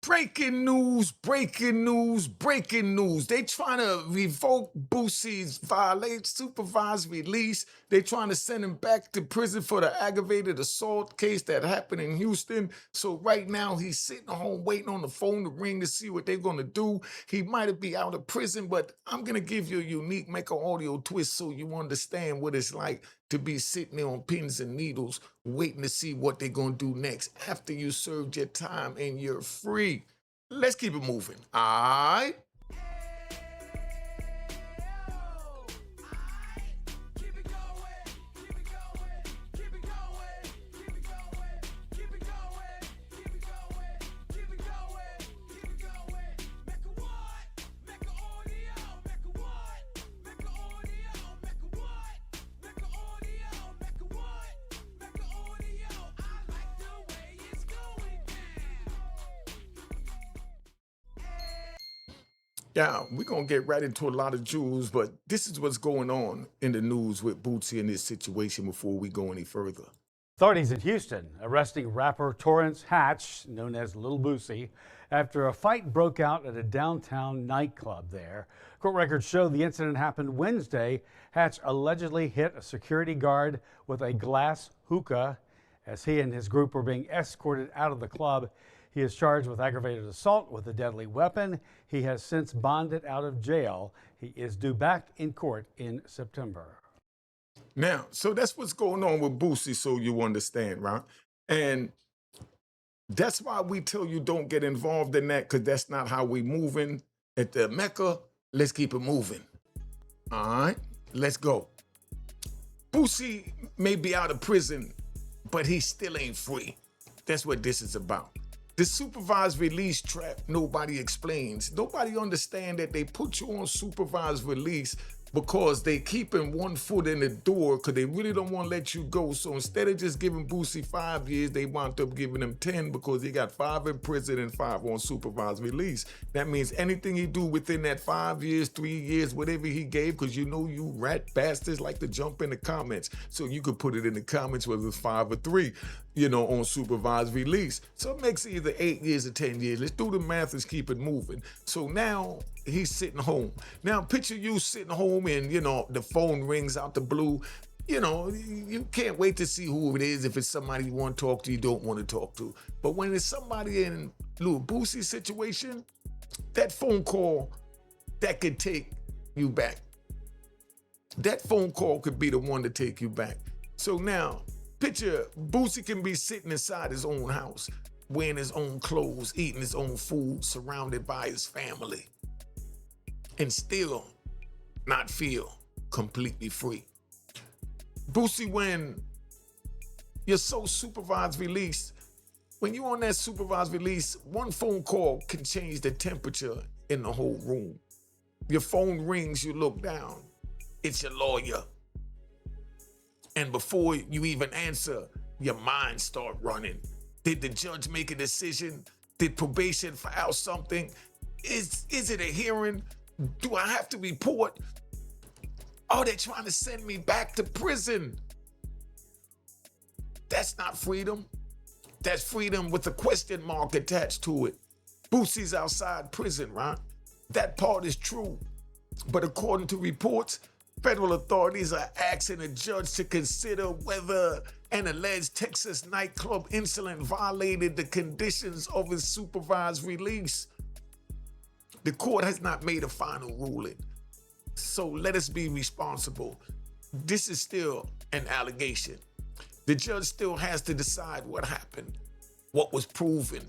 Breaking news, breaking news, breaking news. They trying to revoke Boosie's supervised release. They trying to send him back to prison for the aggravated assault case that happened in Houston. So right now he's sitting home waiting on the phone to ring to see what they're going to do. He might be out of prison, but I'm going to give you a unique Mecca audio twist so you understand what it's like to be sitting there on pins and needles waiting to see what they're going to do next after you served your time and you're free. Let's keep it moving. All right. Yeah, we're going to get right into a lot of jewels, but this is what's going on in the news with Boosie in this situation before we go any further. Authorities in Houston arresting rapper Torrance Hatch, known as Lil Boosie, after a fight broke out at a downtown nightclub there. Court records show the incident happened Wednesday. Hatch allegedly hit a security guard with a glass hookah as he and his group were being escorted out of the club. He is charged with aggravated assault with a deadly weapon. He has since bonded out of jail. He is due back in court in September. Now, so that's what's going on with Boosie, so you understand, right? And that's why we tell you don't get involved in that, because that's not how we moving at the Mecca. Let's keep it moving. All right, let's go. Boosie may be out of prison, but he still ain't free. That's what this is about. The supervised release trap, nobody explains. Nobody understand that they put you on supervised release because they keeping one foot in the door because they really don't want to let you go. So instead of just giving Boosie 5 years, they wound up giving him 10 because he got 5 in prison and 5 on supervised release. That means anything he do within that 5 years, 3 years, whatever he gave, because you know you rat bastards like to jump in the comments. So you could put it in the comments whether it's 5 or 3, you know, on supervised release. So it makes either 8 years or 10 years. Let's do the math and keep it moving. So now he's sitting home. Now picture you sitting home and, you know, the phone rings out the blue. You know, you can't wait to see who it is. If it's somebody you want to talk to, you don't want to talk to. But when it's somebody in Lil Boosie's situation, that phone call, that could take you back. That phone call could be the one to take you back. So now, picture Boosie can be sitting inside his own house, wearing his own clothes, eating his own food, surrounded by his family, and still not feel completely free. Boosie, when you're so supervised release, when you're on that supervised release, one phone call can change the temperature in the whole room. Your phone rings, you look down, it's your lawyer. And before you even answer, your mind start running. Did the judge make a decision? Did probation file something? Is it a hearing? Do I have to report? Oh, they're trying to send me back to prison. That's not freedom. That's freedom with a question mark attached to it. Boosie's outside prison, right? That part is true. But according to reports, federal authorities are asking a judge to consider whether an alleged Texas nightclub incident violated the conditions of his supervised release. The court has not made a final ruling, so let us be responsible. This is still an allegation. The judge still has to decide what happened, what was proven,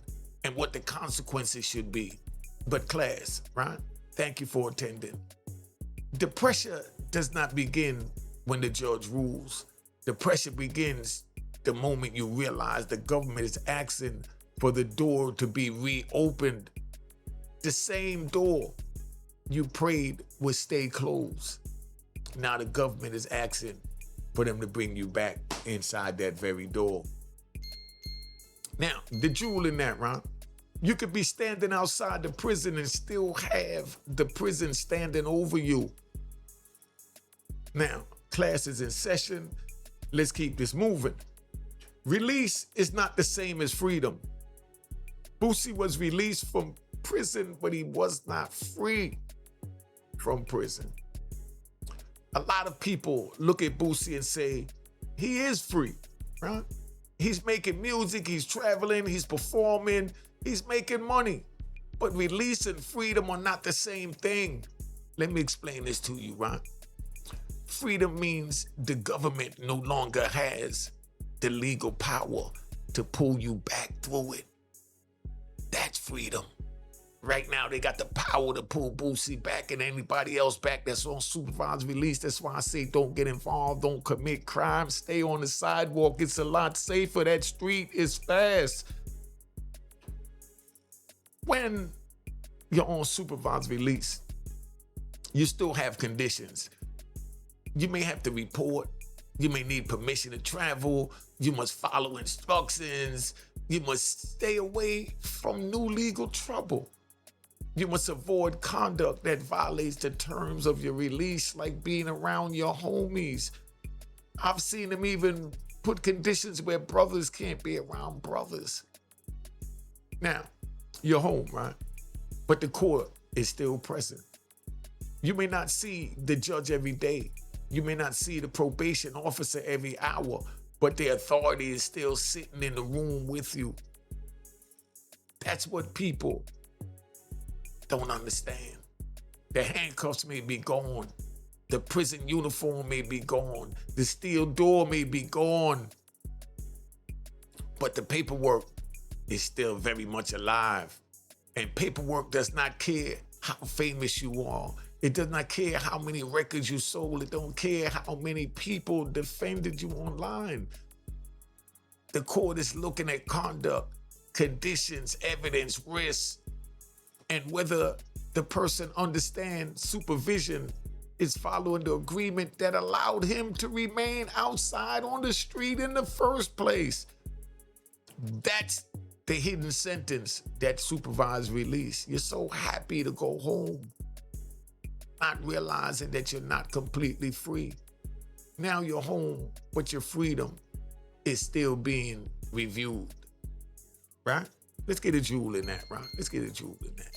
and what the consequences should be. But class, right? Thank you for attending. The pressure does not begin when the judge rules. The pressure begins the moment you realize the government is asking for the door to be reopened. The same door you prayed would stay closed. Now the government is asking for them to bring you back inside that very door. Now, the jewel in that, right? You could be standing outside the prison and still have the prison standing over you. Now, class is in session. Let's keep this moving. Release is not the same as freedom. Boosie was released from prison, but he was not free from prison. A lot of people look at Boosie and say, he is free, right? He's making music, he's traveling, he's performing, he's making money. But release and freedom are not the same thing. Let me explain this to you, right? Freedom means the government no longer has the legal power to pull you back through it. That's freedom. Right now, they got the power to pull Boosie back and anybody else back that's on supervised release. That's why I say don't get involved, don't commit crime, stay on the sidewalk. It's a lot safer. That street is fast. When you're on supervised release, you still have conditions. You may have to report. You may need permission to travel. You must follow instructions. You must stay away from new legal trouble. You must avoid conduct that violates the terms of your release, like being around your homies. I've seen them even put conditions where brothers can't be around brothers. Now, you're home, right? But the court is still present. You may not see the judge every day. You may not see the probation officer every hour, but the authority is still sitting in the room with you. That's what people don't understand. The handcuffs may be gone. The prison uniform may be gone. The steel door may be gone. But the paperwork is still very much alive. And paperwork does not care how famous you are. It does not care how many records you sold. It don't care how many people defended you online. The court is looking at conduct, conditions, evidence, risks, and whether the person understands supervision is following the agreement that allowed him to remain outside on the street in the first place. That's the hidden sentence that supervised release. You're so happy to go home, not realizing that you're not completely free. Now you're home, but your freedom is still being reviewed, right? Let's get a jewel in that, right? Let's get a jewel in that.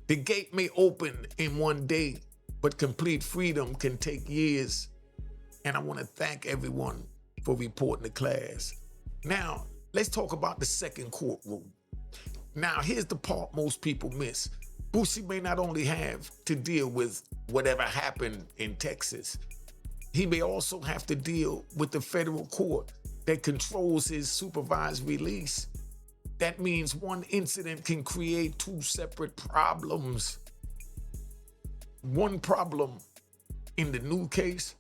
The gate may open in one day, but complete freedom can take years. And I want to thank everyone for reporting to class. Now, let's talk about the second courtroom. Now, here's the part most people miss. Boosie may not only have to deal with whatever happened in Texas, he may also have to deal with the federal court that controls his supervised release. That means one incident can create two separate problems. One problem in the new case,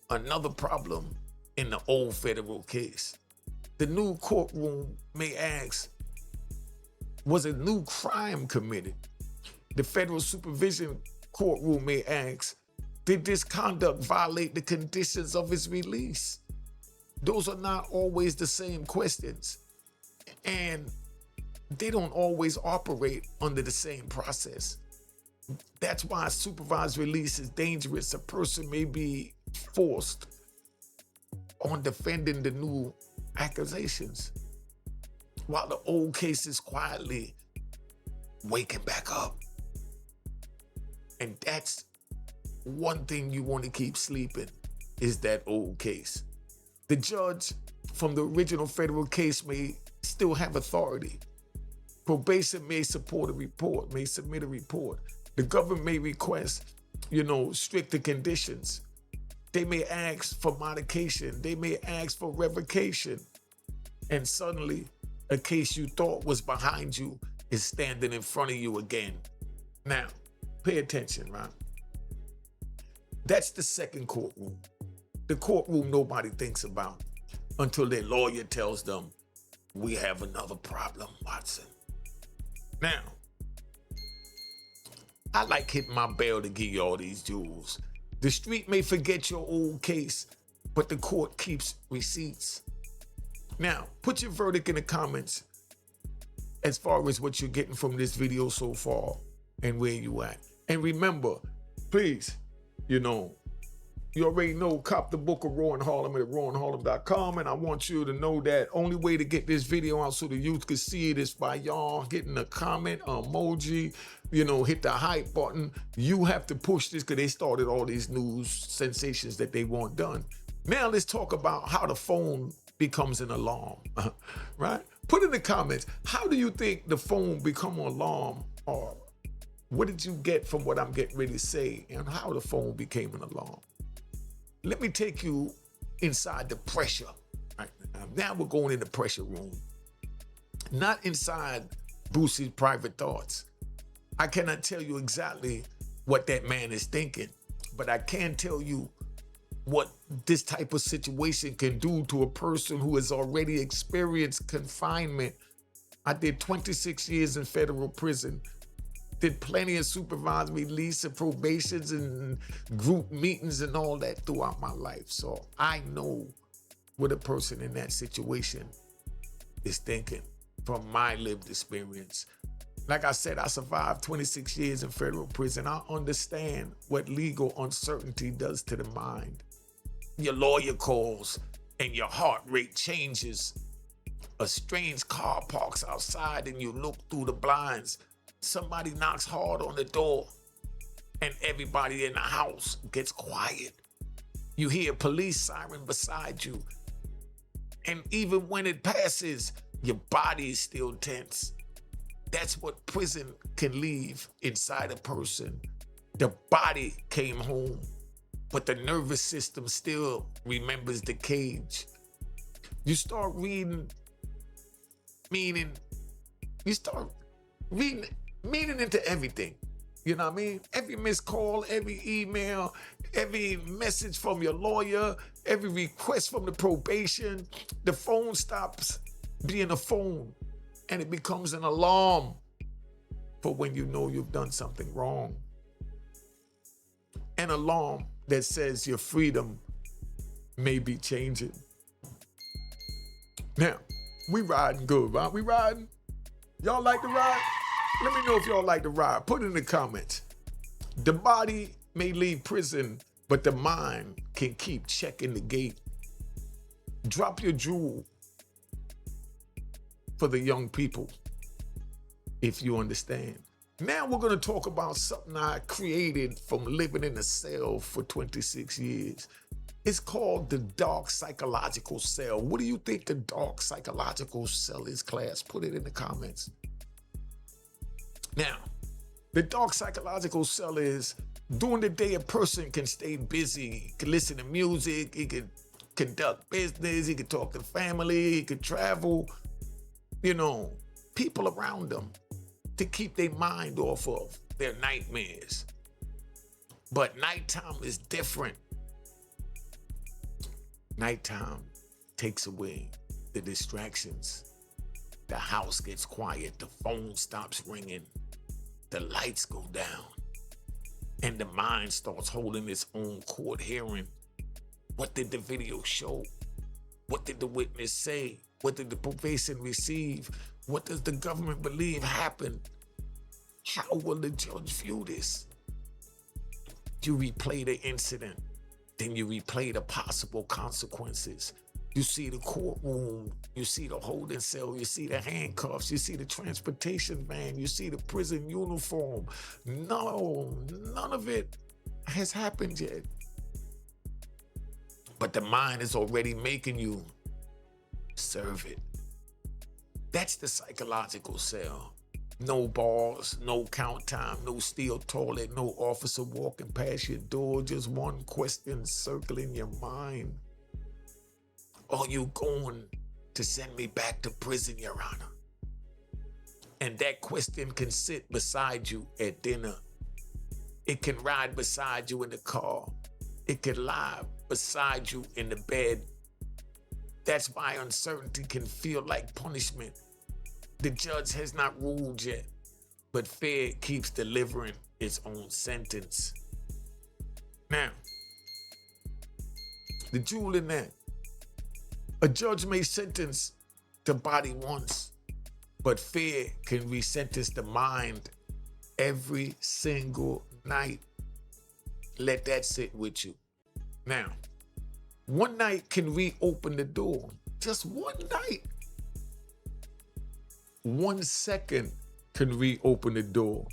another problem in the old federal case. The new courtroom may ask, was a new crime committed? The federal supervision courtroom may ask, did this conduct violate the conditions of his release? Those are not always the same questions. And they don't always operate under the same process. That's why supervised release is dangerous. A person may be forced on defending the new accusations, while the old case is quietly waking back up. And that's one thing you want to keep sleeping, is that old case. The judge from the original federal case may still have authority. Probation may support a report, may submit a report. The government may request, stricter conditions. They may ask for modification. They may ask for revocation. And suddenly, a case you thought was behind you is standing in front of you again. Now, pay attention, right? That's the second courtroom. The courtroom nobody thinks about until their lawyer tells them, we have another problem, Watson. Now, I like hitting my bell to give you all these jewels. The street may forget your old case, but the court keeps receipts. Now, put your verdict in the comments as far as what you're getting from this video so far and where you at. And remember, please, You already know, cop the book of Rowan Harlem at rowanharlem.com. And I want you to know that only way to get this video out so the youth can see it is by y'all hitting a comment, emoji, hit the hype button. You have to push this because they started all these news sensations that they want done. Now let's talk about how the phone becomes an alarm, right? Put in the comments, how do you think the phone become an alarm, or what did you get from what I'm getting ready to say and how the phone became an alarm? Let me take you inside the pressure. Right? Now we're going in the pressure room. Not inside Boosie's private thoughts. I cannot tell you exactly what that man is thinking, but I can tell you what this type of situation can do to a person who has already experienced confinement. I did 26 years in federal prison. Did plenty of supervised release and probations and group meetings and all that throughout my life. So I know what a person in that situation is thinking from my lived experience. Like I said, I survived 26 years in federal prison. I understand what legal uncertainty does to the mind. Your lawyer calls and your heart rate changes. A strange car parks outside and you look through the blinds. Somebody knocks hard on the door and everybody in the house gets quiet. You hear a police siren beside you. And even when it passes, your body is still tense. That's what prison can leave inside a person. The body came home, but the nervous system still remembers the cage. You start reading meaning into everything. You know what I mean? Every missed call, every email, every message from your lawyer, every request from the probation, the phone stops being a phone and it becomes an alarm for when you know you've done something wrong. An alarm that says your freedom may be changing. Now, we riding good, right? We riding? Y'all like to ride? Let me know if y'all like to ride. Put it in the comments. The body may leave prison, but the mind can keep checking the gate. Drop your jewel for the young people, if you understand. Now we're going to talk about something I created from living in a cell for 26 years. It's called the dark psychological cell. What do you think the dark psychological cell is, class? Put it in the comments. Now, the dark psychological cell is during the day a person can stay busy, he can listen to music, he can conduct business, he can talk to family, he can travel, people around them to keep their mind off of their nightmares. But nighttime is different. Nighttime takes away the distractions. The house gets quiet, the phone stops ringing, the lights go down, and the mind starts holding its own court hearing. What did the video show? What did the witness say? What did the probation receive? What does the government believe happened? How will the judge view this? You replay the incident, then you replay the possible consequences. You see the courtroom, you see the holding cell, you see the handcuffs, you see the transportation van, you see the prison uniform. No, none of it has happened yet. But the mind is already making you serve it. That's the psychological cell. No bars, no count time, no steel toilet, no officer walking past your door, just one question circling your mind. Are you going to send me back to prison, Your Honor? And that question can sit beside you at dinner. It can ride beside you in the car. It can lie beside you in the bed. That's why uncertainty can feel like punishment. The judge has not ruled yet, but fear keeps delivering its own sentence. Now, the jewel in that, a judge may sentence the body once, but fear can resentence the mind every single night. Let that sit with you. Now, one night can reopen the door. Just one night. 1 second can reopen the door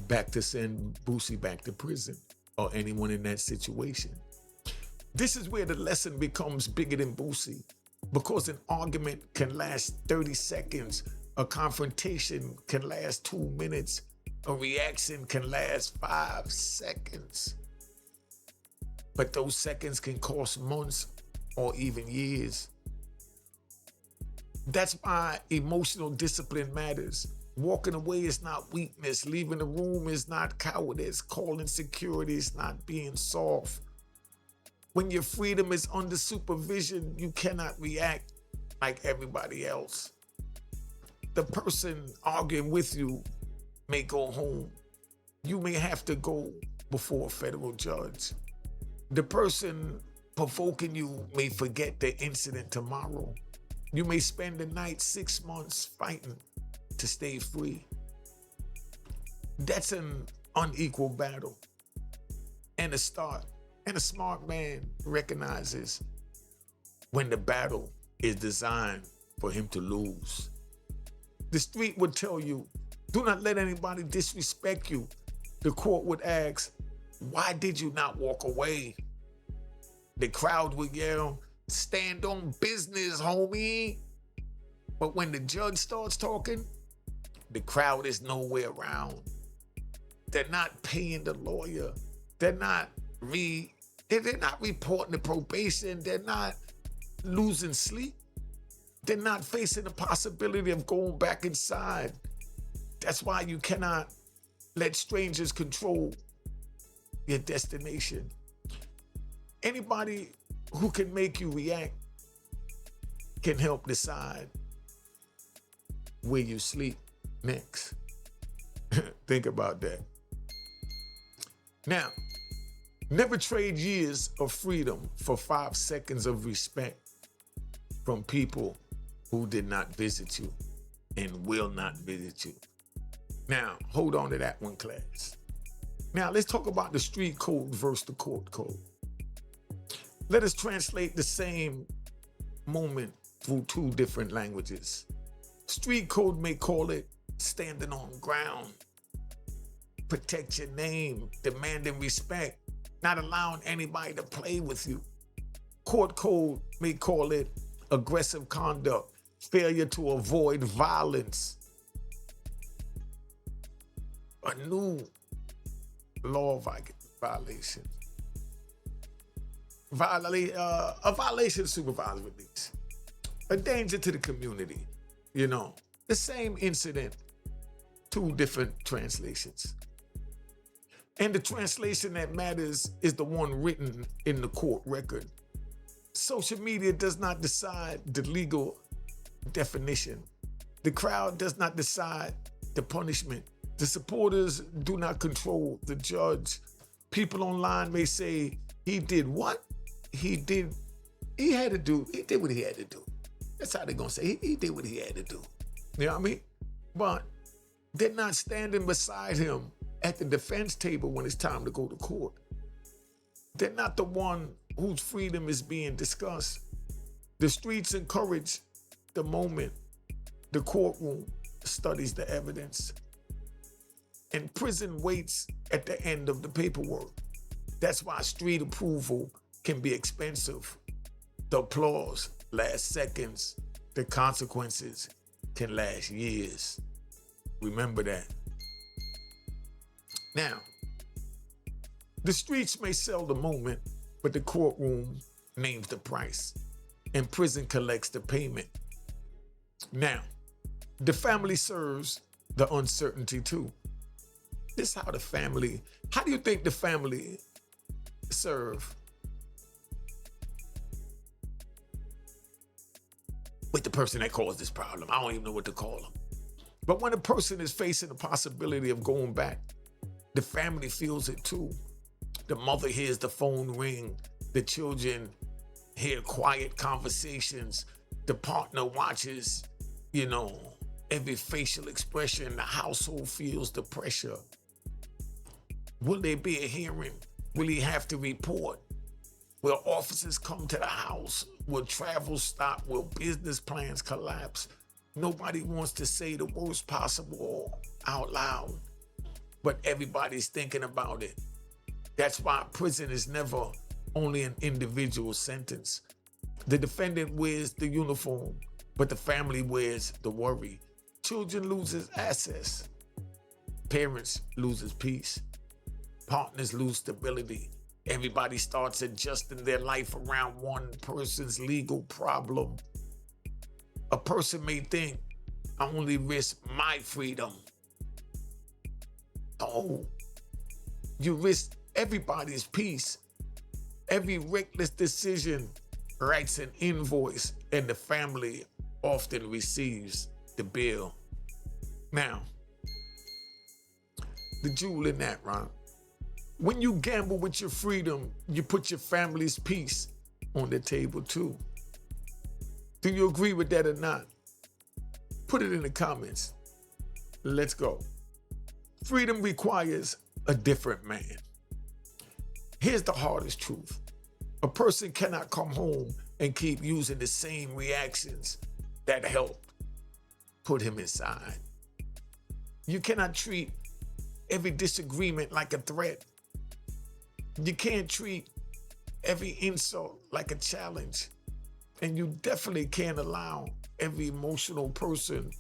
back to send Boosie back to prison or anyone in that situation. This is where the lesson becomes bigger than Boosie, because an argument can last 30 seconds, a confrontation can last 2 minutes, a reaction can last 5 seconds. But those seconds can cost months or even years. That's why emotional discipline matters. Walking away is not weakness. Leaving the room is not cowardice. Calling security is not being soft. When your freedom is under supervision, you cannot react like everybody else. The person arguing with you may go home. You may have to go before a federal judge. The person provoking you may forget the incident tomorrow. You may spend the night 6 months fighting to stay free. That's an unequal battle. And a smart man recognizes when the battle is designed for him to lose. The street would tell you, do not let anybody disrespect you. The court would ask, why did you not walk away? The crowd would yell, stand on business, homie. But when the judge starts talking, the crowd is nowhere around. They're not paying the lawyer. They're not reporting the probation. They're not losing sleep. They're not facing the possibility of going back inside. That's why you cannot let strangers control your destination. Anybody who can make you react can help decide where you sleep next. Think about that. Now, never trade years of freedom for 5 seconds of respect from people who did not visit you and will not visit you. Now, hold on to that one, class. Now, let's talk about the street code versus the court code. Let us translate the same moment through 2 different languages. Street code may call it standing on ground, protect your name, demanding respect, not allowing anybody to play with you. Court code may call it aggressive conduct, failure to avoid violence. A new law violation. A violation of supervised release. A danger to the community. You know, the same incident, 2 different translations. And the translation that matters is the one written in the court record. Social media does not decide the legal definition. The crowd does not decide the punishment. The supporters do not control the judge. People online may say, he did what? He did what he had to do. That's how they're gonna say, he did what he had to do. You know what I mean? But they're not standing beside him at the defense table when it's time to go to court. They're not the one whose freedom is being discussed. The streets encourage the moment. The courtroom studies the evidence. And prison waits at the end of the paperwork. That's why street approval can be expensive. The applause lasts seconds. The consequences can last years. Remember that. Now, the streets may sell the moment, but the courtroom names the price, and prison collects the payment. Now, the family serves the uncertainty too. This is how do you think the family serve? With the person that caused this problem. I don't even know what to call them. But when a person is facing the possibility of going back, the family feels it too. The mother hears the phone ring. The children hear quiet conversations. The partner watches, every facial expression. The household feels the pressure. Will there be a hearing? Will he have to report? Will officers come to the house? Will travel stop? Will business plans collapse? Nobody wants to say the worst possible out loud, but everybody's thinking about it. That's why prison is never only an individual sentence. The defendant wears the uniform, but the family wears the worry. Children loses access. Parents loses peace. Partners lose stability. Everybody starts adjusting their life around one person's legal problem. A person may think, I only risk my freedom. Oh, you risk everybody's peace. Every reckless decision writes an invoice, and the family often receives the bill. Now, the jewel in that, Ron, when you gamble with your freedom, you put your family's peace on the table too. Do you agree with that or not? Put it in the comments. Let's go. Freedom requires a different man. Here's the hardest truth. A person cannot come home and keep using the same reactions that helped put him inside. You cannot treat every disagreement like a threat. You can't treat every insult like a challenge. And you definitely can't allow every emotional person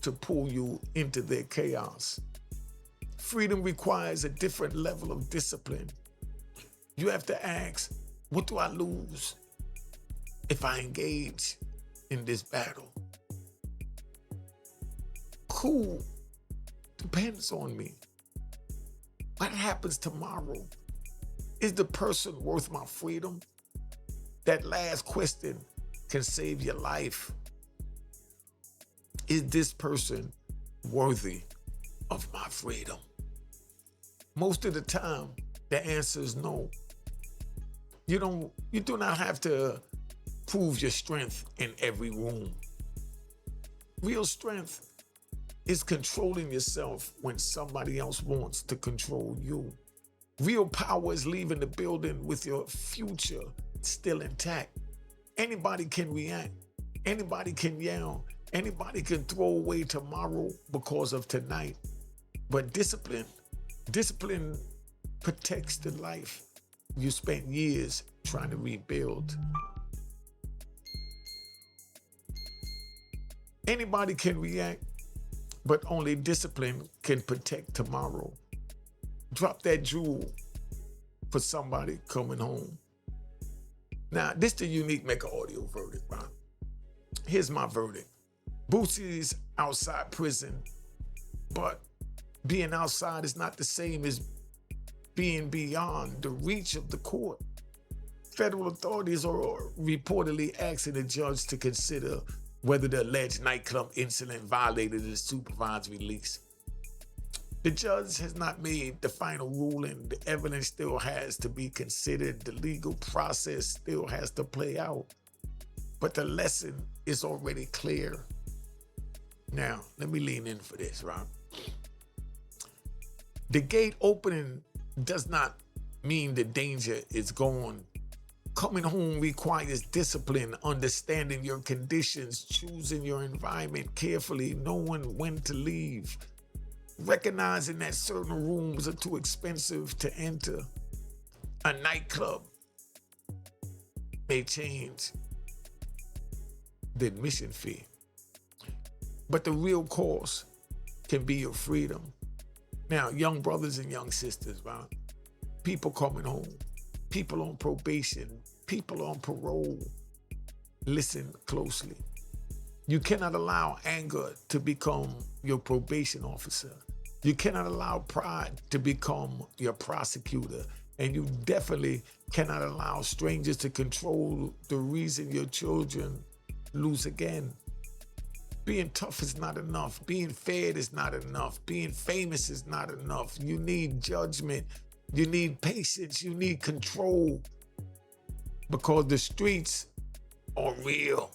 to pull you into their chaos. Freedom requires a different level of discipline. You have to ask, what do I lose if I engage in this battle? Cool, depends on me. What happens tomorrow? Is the person worth my freedom? That last question can save your life. Is this person worthy of my freedom? Most of the time, the answer is no. You do not have to prove your strength in every room. Real strength is controlling yourself when somebody else wants to control you. Real power is leaving the building with your future still intact. Anybody can react. Anybody can yell. Anybody can throw away tomorrow because of tonight. But discipline protects the life you spent years trying to rebuild. Anybody can react, but only discipline can protect tomorrow. Drop that jewel for somebody coming home. Now, this is the unique Mecca audio verdict, Ron. Here's my verdict. Boosie's outside prison, but being outside is not the same as being beyond the reach of the court. Federal authorities are reportedly asking the judge to consider whether the alleged nightclub incident violated his supervised release. The judge has not made the final ruling. The evidence still has to be considered. The legal process still has to play out. But the lesson is already clear. Now, let me lean in for this, Ron. The gate opening does not mean the danger is gone. Coming home requires discipline, understanding your conditions, choosing your environment carefully, knowing when to leave, recognizing that certain rooms are too expensive to enter. A nightclub may change the admission fee, but the real cost can be your freedom. Now, young brothers and young sisters, right? People coming home, people on probation, people on parole, listen closely. You cannot allow anger to become your probation officer. You cannot allow pride to become your prosecutor. And you definitely cannot allow strangers to control the reason your children lose again. Being tough is not enough. Being fed is not enough. Being famous is not enough. You need judgment. You need patience. You need control. Because the streets are real.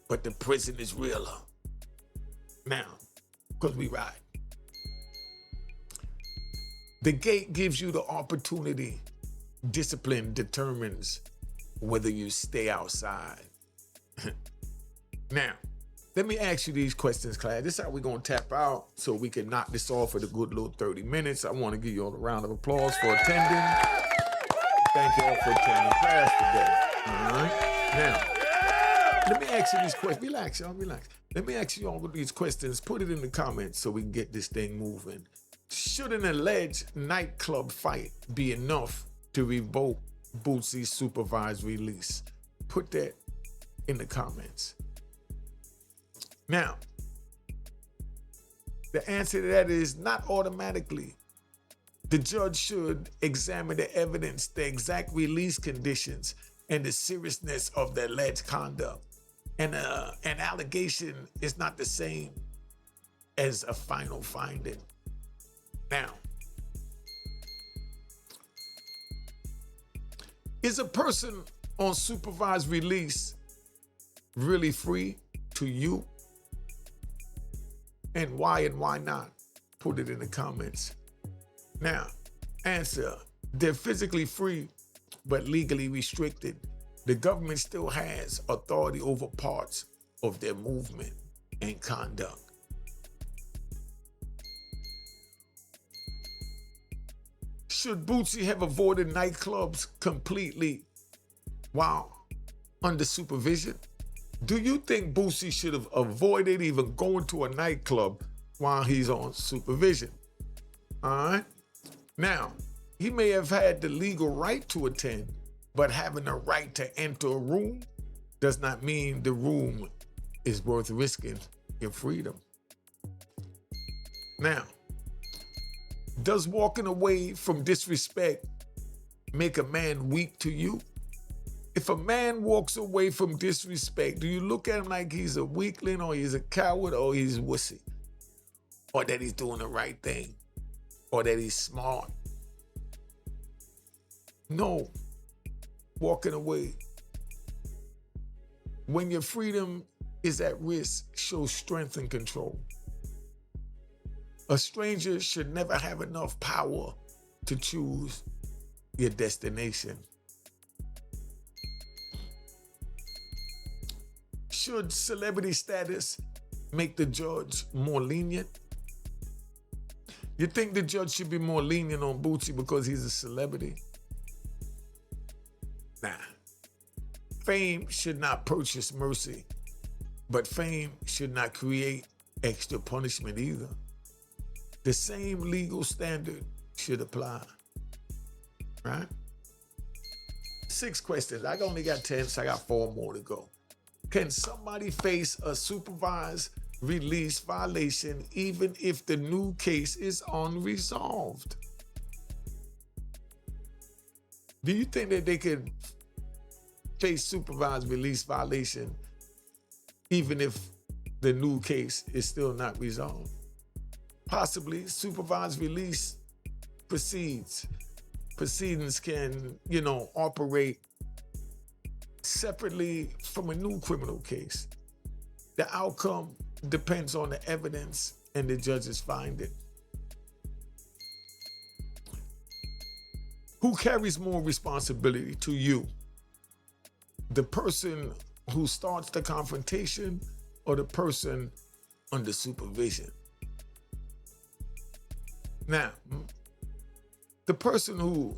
But the prison is realer. Now, because we ride. The gate gives you the opportunity, discipline determines whether you stay outside. Now, let me ask you these questions, class. This is how we're going to tap out so we can knock this off for the good little 30 minutes. I want to give you all a round of applause for attending. Thank you all for attending class today. All right? Now, let me ask you these questions. Relax, y'all, relax. Let me ask you all of these questions. Put it in the comments so we can get this thing moving. Should an alleged nightclub fight be enough to revoke Boosie's supervised release? Put that in the comments. Now, the answer to that is not automatically. The judge should examine the evidence, the exact release conditions, and the seriousness of the alleged conduct. And an allegation is not the same as a final finding. Now, is a person on supervised release really free to you? And why not? Put it in the comments. Now, answer, they're physically free, but legally restricted. The government still has authority over parts of their movement and conduct. Should Boosie have avoided nightclubs completely while under supervision? Do you think Boosie should have avoided even going to a nightclub while he's on supervision? All right? Now, he may have had the legal right to attend, but having the right to enter a room does not mean the room is worth risking your freedom. Now, does walking away from disrespect make a man weak to you? If a man walks away from disrespect, do you look at him like he's a weakling or he's a coward or he's a wussy? Or that he's doing the right thing? Or that he's smart? No. Walking away. When your freedom is at risk, show strength and control. A stranger should never have enough power to choose your destination. Should celebrity status make the judge more lenient? You think the judge should be more lenient on Boosie because he's a celebrity? Nah. Fame should not purchase mercy, but fame should not create extra punishment either. The same legal standard should apply, right? 6 questions. I only got 10, so I got 4 more to go. Can somebody face a supervised release violation even if the new case is unresolved? Do you think that they could face supervised release violation even if the new case is still not resolved? Possibly. Supervised release proceedings can, operate separately from a new criminal case. The outcome depends on the evidence and the judge's finding. Who carries more responsibility to you? The person who starts the confrontation or the person under supervision? Now, the person who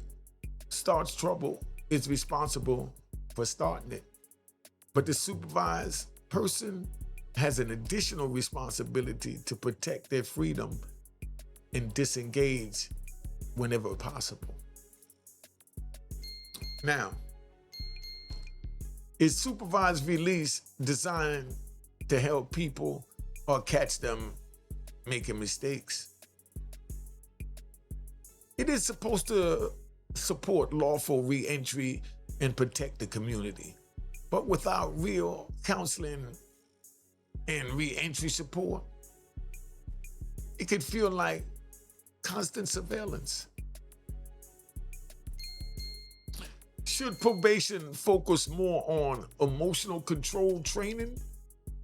starts trouble is responsible for starting it, but the supervised person has an additional responsibility to protect their freedom and disengage whenever possible. Now, is supervised release designed to help people or catch them making mistakes? It is supposed to support lawful re-entry and protect the community. But without real counseling and re-entry support, it could feel like constant surveillance. Should probation focus more on emotional control training,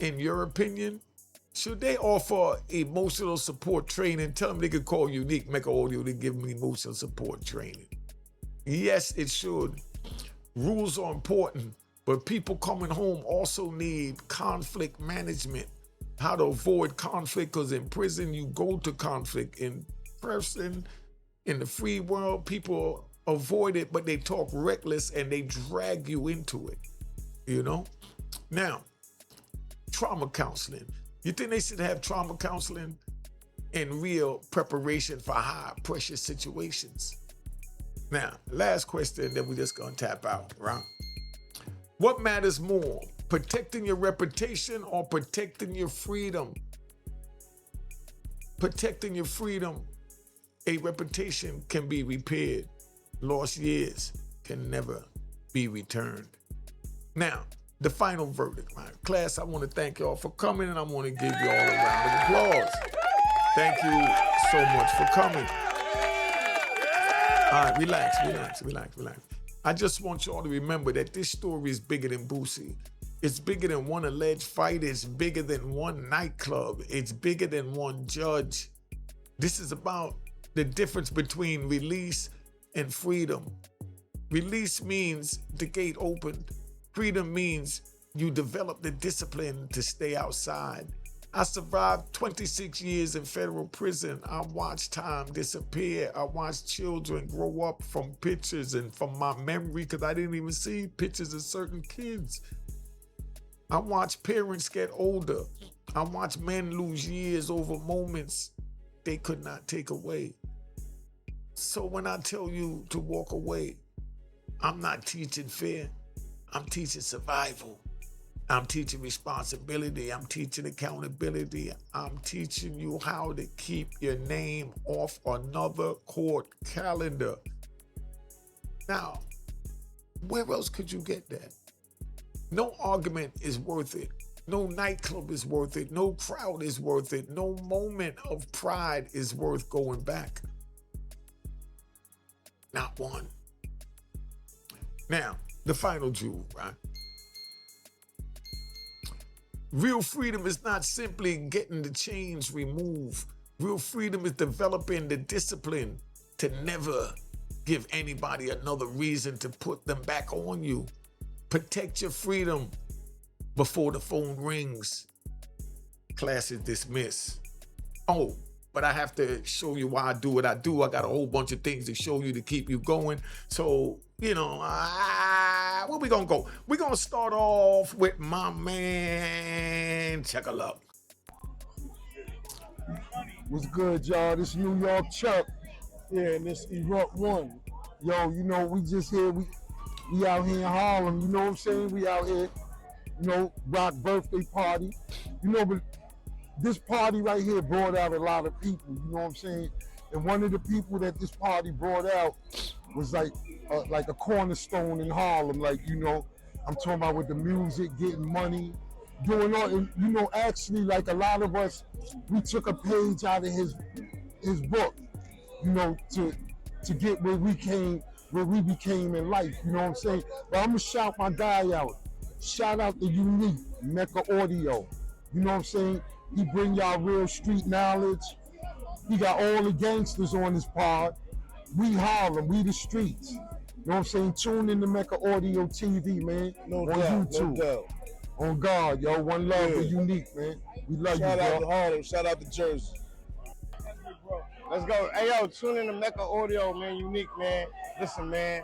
in your opinion? Should they offer emotional support training? Tell them they could call Unique Mecca Audio to give them emotional support training. Yes, it should. Rules are important, but people coming home also need conflict management. How to avoid conflict, because in prison you go to conflict. In person, in the free world, people avoid it, but they talk reckless and they drag you into it, you know? Now, trauma counseling. You think they should have trauma counseling in real preparation for high pressure situations? Now, last question that we're just gonna tap out, right? What matters more, protecting your reputation or protecting your freedom? Protecting your freedom, a reputation can be repaired. Lost years can never be returned. Now, the final verdict, right? Class, I want to thank y'all for coming, and I want to give you all a round of applause. Thank you so much for coming. All right, relax. I just want y'all to remember that this story is bigger than Boosie. It's bigger than one alleged fight. It's bigger than one nightclub. It's bigger than one judge. This is about the difference between release and freedom. Release means the gate opened. Freedom means you develop the discipline to stay outside. I survived 26 years in federal prison. I watched time disappear. I watched children grow up from pictures and from my memory, because I didn't even see pictures of certain kids. I watched parents get older. I watched men lose years over moments they could not take away. So when I tell you to walk away, I'm not teaching fear. I'm teaching survival. I'm teaching responsibility. I'm teaching accountability. I'm teaching you how to keep your name off another court calendar. Now, where else could you get that? No argument is worth it. No nightclub is worth it. No crowd is worth it. No moment of pride is worth going back. Not one. Now, the final jewel, right? Real freedom is not simply getting the chains removed. Real freedom is developing the discipline to never give anybody another reason to put them back on you. Protect your freedom before the phone rings. Class is dismissed. Oh, but I have to show you why I do what I do. I got a whole bunch of things to show you to keep you going. So, where we gonna go? We're gonna start off with my man, Check a Love. What's good, y'all? This New York Chuck. Yeah, and this Erupt One. Yo, we just here, we out here in Harlem, you know what I'm saying? We out here, rock birthday party. But this party right here brought out a lot of people, you know what I'm saying? And one of the people that this party brought out was like a cornerstone in Harlem, I'm talking about with the music, getting money, doing all, and actually like a lot of us, we took a page out of his book, to get where we became in life, you know what I'm saying? But I'm gonna shout my guy out. Shout out to Unique, Mecca Audio. You know what I'm saying? He bring y'all real street knowledge. He got all the gangsters on his pod. We Harlem, we the streets. You know what I'm saying? Tune in to Mecca Audio TV, man. No on doubt, YouTube. no doubt. On God, yo. One love Yeah. for Unique, man. We love Shout you, out to bro. Harlem, shout out to Jersey. Let's go. Hey, yo, tune in to Mecca Audio, man. Unique, man. Listen, man.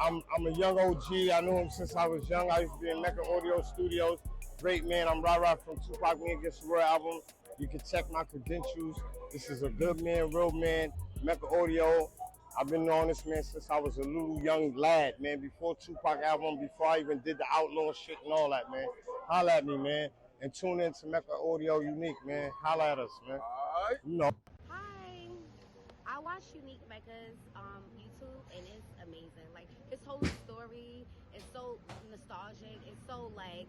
I'm a young OG. I knew him since I was young. I used to be in Mecca Audio Studios. Great, man. I'm Rah from Tupac Me Against the World album. You can check my credentials. This is a good man, real man. Mecca Audio. I've been knowing this man since I was a little young lad, man. Before Tupac album, before I even did the outlaw shit and all that, man. Holla at me, man. And tune in to Mecca Audio Unique, man. Holla at us, man. You know. Hi, I watch Unique Mecca's YouTube, and it's amazing. Like, his whole story is so nostalgic. It's so like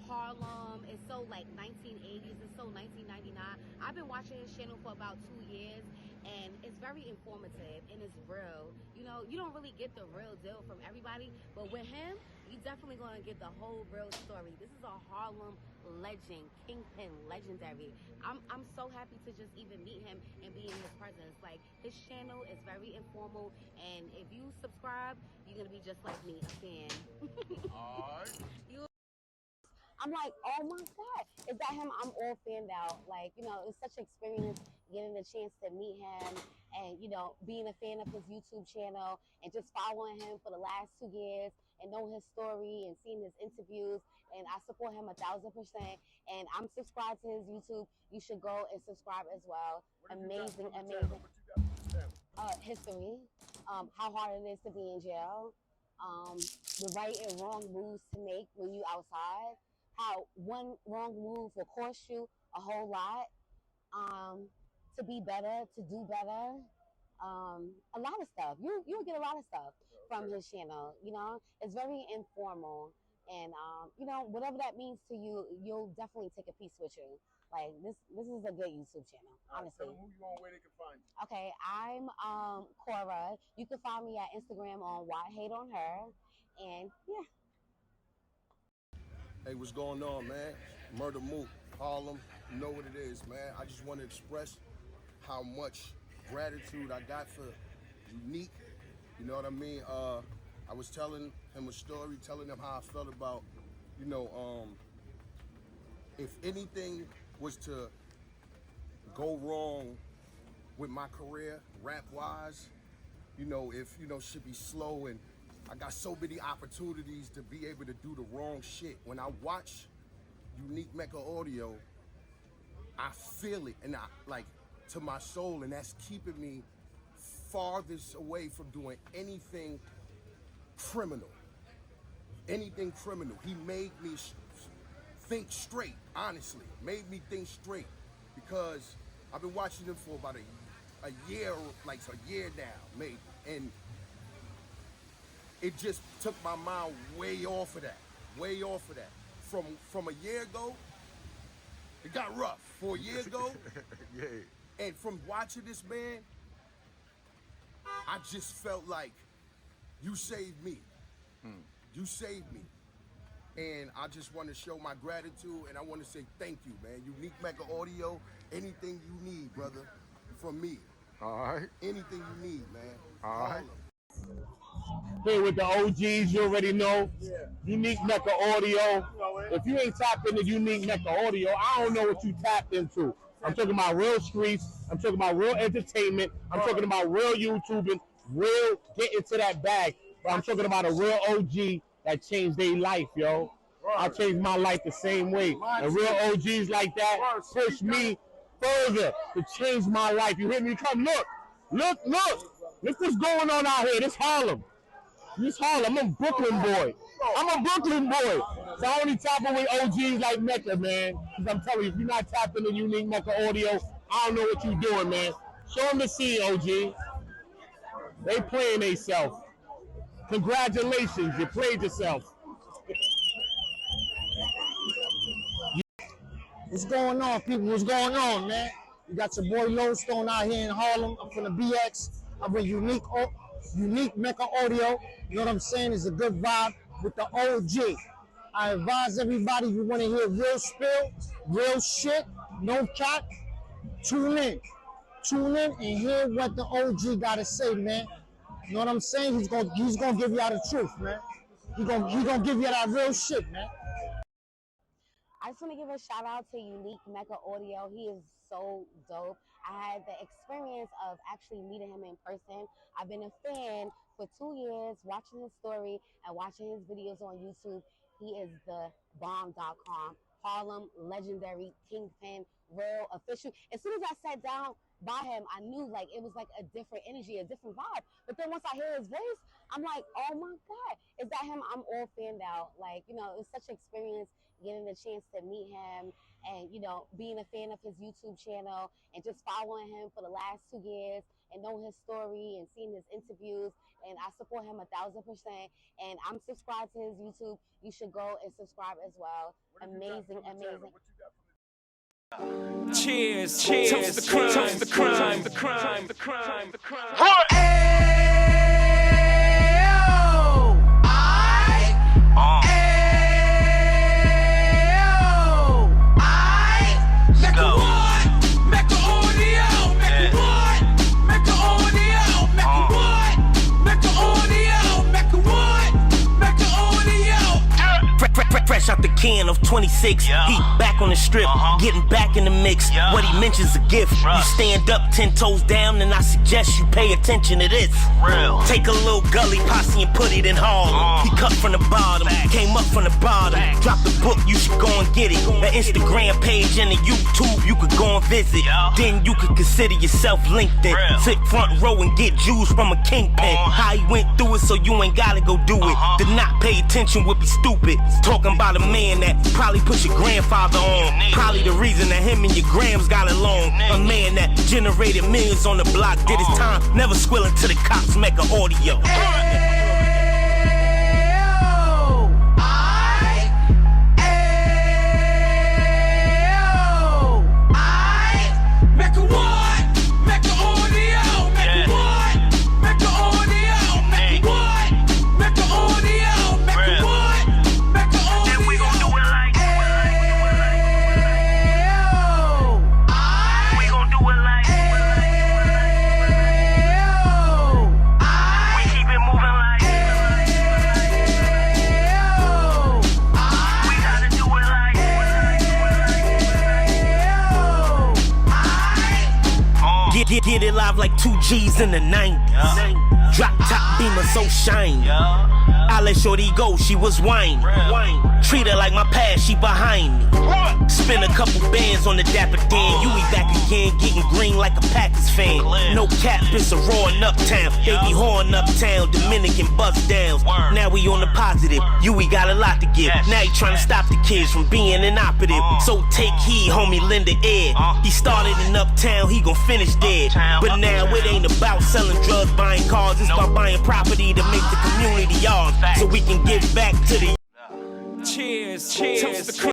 Harlem. It's so like 1980s. It's so 1999. I've been watching his channel for about 2 years, and it's very informative and it's real. You know, you don't really get the real deal from everybody, but with him, you definitely gonna get the whole real story. This is a Harlem legend, kingpin, legendary. I'm so happy to just even meet him and be in his presence. Like, his channel is very informal, and if you subscribe, you're gonna be just like me, a fan. I'm like, oh my God, is that him? I'm all fanned out. Like, you know, it was such an experience getting the chance to meet him and, you know, being a fan of his YouTube channel and just following him for the last 2 years and knowing his story and seeing his interviews. And I support him 1000%. And I'm subscribed to his YouTube. You should go and subscribe as well. Amazing, amazing. History, how hard it is to be in jail, the right and wrong moves to make when you outside, how one wrong move will cost you a whole lot, to be better, to do better, a lot of stuff. You'll get a lot of stuff from his channel. You know, it's very informal, and you know, whatever that means to you, you'll definitely take a piece with you. Like, this is a good YouTube channel, honestly. Tell them who you on, where they can find you. Okay, I'm Cora. You can find me at Instagram on Why Hate on Her, and yeah. Hey, what's going on, man? Murder Mook, Harlem, you know what it is, man. I just want to express how much gratitude I got for Unique. You know what I mean? I was telling him a story, telling him how I felt about, you know, if anything was to go wrong with my career, rap-wise, you know, if, you know, shit be slow and I got so many opportunities to be able to do the wrong shit. When I watch Unique Mecca Audio, I feel it, and I, like, to my soul, and that's keeping me farthest away from doing anything criminal. Anything criminal. He made me think straight, honestly. Made me think straight, because I've been watching him for about a year, like a year now, maybe, and it just took my mind way off of that, way off of that. From a year ago, it got rough. For a year ago, Yeah. and from watching this man, I just felt like, you saved me. You saved me. And I just want to show my gratitude, and I want to say thank you, man. Unique Mecca Audio, anything you need, brother, from me. All right. Anything you need, man. All right. Here with the OGs, you already know. Unique Mecca Audio. If you ain't tapped into Unique Mecca Audio, I don't know what you tapped into. I'm talking about real streets. I'm talking about real entertainment. I'm talking about real YouTubing, real getting to that bag. But I'm talking about a real OG that changed their life, yo. I changed my life the same way. And real OGs like that push me further to change my life. You hear me? Come look. Look what's going on out here. This Harlem. This Harlem. I'm a Brooklyn boy. So I only tap in with OGs like Mecca, man. Because I'm telling you, if you're not tapped into Unique Mecca Audio, I don't know what you're doing, man. Show them the scene, OG. They playing themselves. Congratulations, you played yourself. What's going on, people? What's going on, man? You got your boy Lodestone out here in Harlem. I'm from the BX. I'm with Unique Mecca Audio. You know what I'm saying? It's a good vibe with the OG. I advise everybody, if you want to hear real spill, real shit, no cap, tune in. Tune in and hear what the OG got to say, man. You know what I'm saying? He's gonna give you all the truth, man. He gonna give you that real shit, man. I just want to give a shout out to Unique Mecca Audio. He is so dope. I had the experience of actually meeting him in person. I've been a fan for 2 years, watching his story and watching his videos on YouTube. He is the bomb.com, Harlem legendary kingpin, real official. As soon as I sat down by him, I knew like it was like a different energy, a different vibe. But then once I hear his voice, I'm like, oh my God, is that him? I'm all fanned out. Like, you know, it was such an experience getting the chance to meet him and, you know, being a fan of his YouTube channel and just following him for the last 2 years, and know his story and seen his interviews, and I support him 1000%. And I'm subscribed to his YouTube. You should go and subscribe as well. Amazing. Cheers, cheers, toast the crime, toast the crime, the crime, the crime, the crime. Fresh out the can of 26, he back on the strip, getting back in the mix. What he mentions a gift. You stand up 10 toes down, and I suggest you pay attention to this. Take a little gully posse and put it in Harlem. He cut from the bottom, came up from the bottom. Drop the book, you should go and get it. The Instagram page and the YouTube, you could go and visit. Then you could consider yourself LinkedIn. Sit front row and get Jews from a kingpin. How he went through it, so you ain't gotta go do it. To not pay attention would be stupid. Talking about a man that probably put your grandfather on. Probably the reason that him and your grams got along. A man that generated millions on the block, did his time, never squilling to the cops, Mecca audio. Get it live like 2 G's in the 90s. Drop top beamer so shiny. I let shorty go, she was whining. Treat her like my past, she behind me. Spend a couple bands on the Dapper Dan. You be back again, getting green like a Packers fan. No cap, it's a roaring uptown. They be horn uptown, Dominican bust downs. Now we on the positive, we got a lot to give. Now he trying to stop the kids from being inoperative. So take heed, homie, lend the air. He started in uptown, he gon' finish there. But now it ain't about selling drugs, buying cars. It's about buying property to make the community ours, so we can give back to the Cheers, cheers.